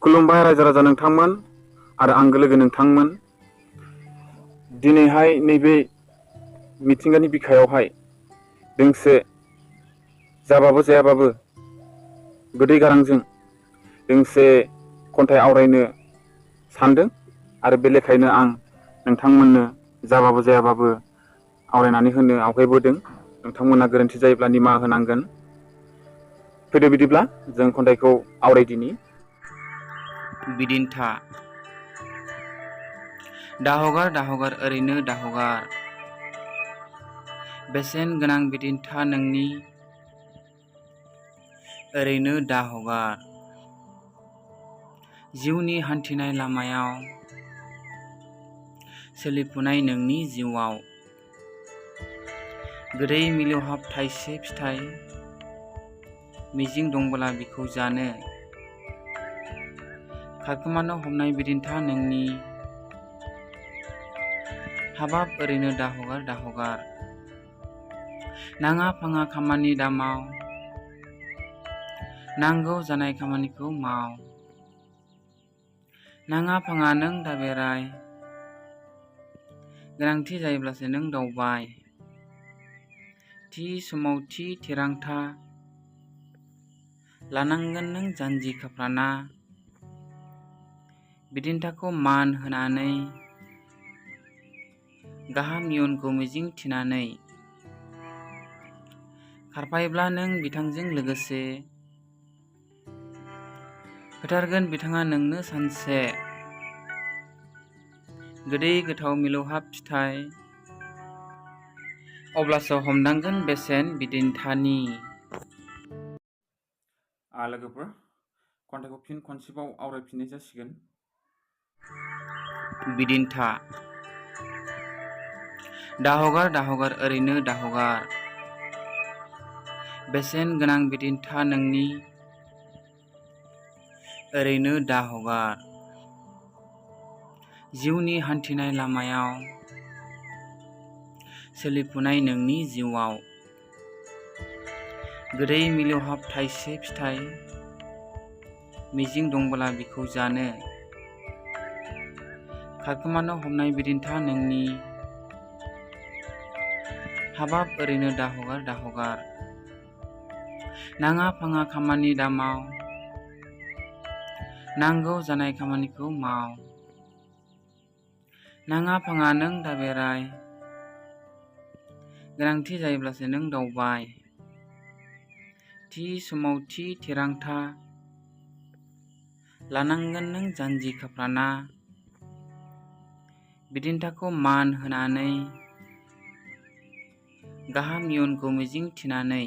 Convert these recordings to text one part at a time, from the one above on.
खुलुमबाय रायजो राजा नोंथांमोन आरो आंगो लोगो नोंथांमोन। दिनैहाय नैबे मिथिंगानि बिखायावहाय दोंसे जाबाबो जायाबाबो गोदै गारांजों दोंसे खन्थाइ आवरायनो सानदों आरो बे लेखायनो आं नोंथांमोननो जाबाबो जायाबाबो आवरायनानै होनो आवगायबोदों। नोंथांमोना गोरोन्थि जायोब्ला निमाहा होनांगोन। फैदो बिदिब्ला जों खन्थाइखौ आवरायदिनि। बिदिन्था। दाहगार दाहगार ओरैनो दाहगार, बेसेन गोनां बिदिन्था नोंनि ओरैनो दाहगार। जिउनि हान्थिनाय लामायाव, सोलिफुनाय नोंनि जिउआव, गोदै मिलौहाब थाइसे फिथाइ, मिजिं दंबोला बिखौ जानो, खारखोमानो हमनाय बिदिन्था नोंनि, हाबाब ओरैनो दाहगार दाहगार। नाङा फाङा खामानि दामाव, नांगौ जानाय खामानिखौ माव। नाङा फाङा नों दाबेराय, गोनांथि जायोब्लासो नों दावबाय। थि समाव थि थिरांथा लानांगोन नों जानजि खाफ्राना, बिदिन्थाखौ मान होनानै, गाहाम इयुनखौ मिजिं थिनानै। खारफायोब्ला नों बिथांजों लोगोसे, होथारगोन बिथाङा नोंनो सानसे, गोदै गोथाव मिलौहाब फिथाइ, अब्लासो हमदांगोन बेसेन बिदिन्थानि। लोगोफोर, खन्थाइखौ फिन खनसेबाव आवरायफिननाय जासिगोन। बिदिन्था। दाहगार दाहगार ओरैनो दाहगार, बेसेन गोनां बिदिन्था नोंनि ओरैनो दाहगार। जिउनि हान्थिनाय लामायाव, सोलिफुनाय नोंनि जिउआव, गोदै मिलौहाब थाइसे फिथाइ, मिजिं दंबोला बिखौ जानो, खारखोमानो हमनाय बिदिन्था नोंनि, हाबाब ओरैनो दाहगार दाहगार। नाङा फाङा खामानि दामाव, नांगौ जानाय खामानिखौ माव। नाङा फाङा नों दाबेराय, गोनांथि जायोब्लासो नों दावबाय। थि समाव थि थिरांथा लानांगोन नों जानजि खाफ्राना, बिदिन्थाखौ मान होनानै, गाहाम इयुनखौ मिजिं थिनानै।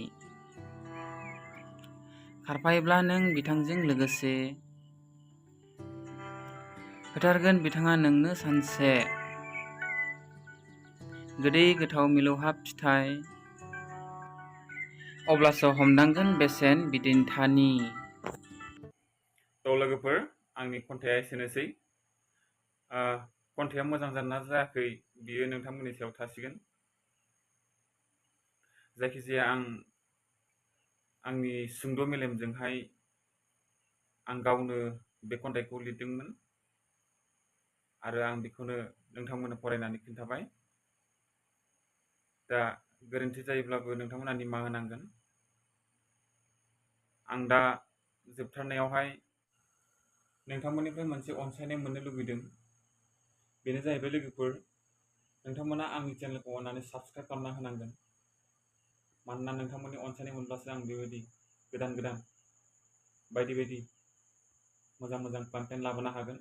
खारफायोब्ला नों बिथांजों लोगोसे, होथारगोन बिथाङा नोंनो सानसे, गोदै गोथाव मिलौहाब फिथाइ, अब्लासो हमदांगोन बेसेन बिदिन्थानि। लोगोफोर, आंनि खन्थाइया एसेनोसै। खन्थाइया मोजां जादोंना जायाखै बियो नोंथांमोननि सायाव थासिगोन। जायखिजाया आंनि सुंद' मेलेमजोंहाय आं गावनो बे खन्थाइखौ लिरदोंमोन आरो आं बेखौनो नोंथांमोननो फरायनानै खिन्थाबाय। दा गोरोन्थि जायोब्लाबो नोंथांमोना निमाहा होनांगोन। आं दा जोबथारनायावहाय नोंथांमोननिफ्राय मोनसे अनसायनाय मोननो लुबैदों। बेनो जाहैबाय लोगोफोर, नोंथांमोना आंनि चेनेलखौ अननानै साबस्क्राइब खालामना होनांगोन। मानोना नोंथांमोननि अनसायनाय मोनब्लासो आं बेबायदि गोदान गोदान बायदि बायदि मोजां मोजां कन्टेन्ट लाबोनो हागोन।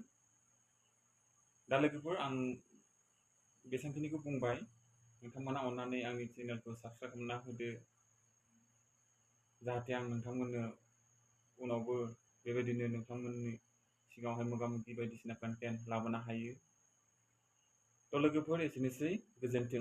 दा लोगोफोर, आं बेसेबांखिनिखौ बुंबाय। नोंथांमोना अननानै आंनि चेनेलखौ साबस्क्राइब खालामना होदो, जाहाथे आं नोंथांमोननो उनावबो बेबायदिनो नोंथांमोननि सिगाङावहाय मोगा मोगि बायदिसिना कन्टेन्ट लाबोनो हायो। लोगोफोर, एसेनोसै। गोजोन्थों।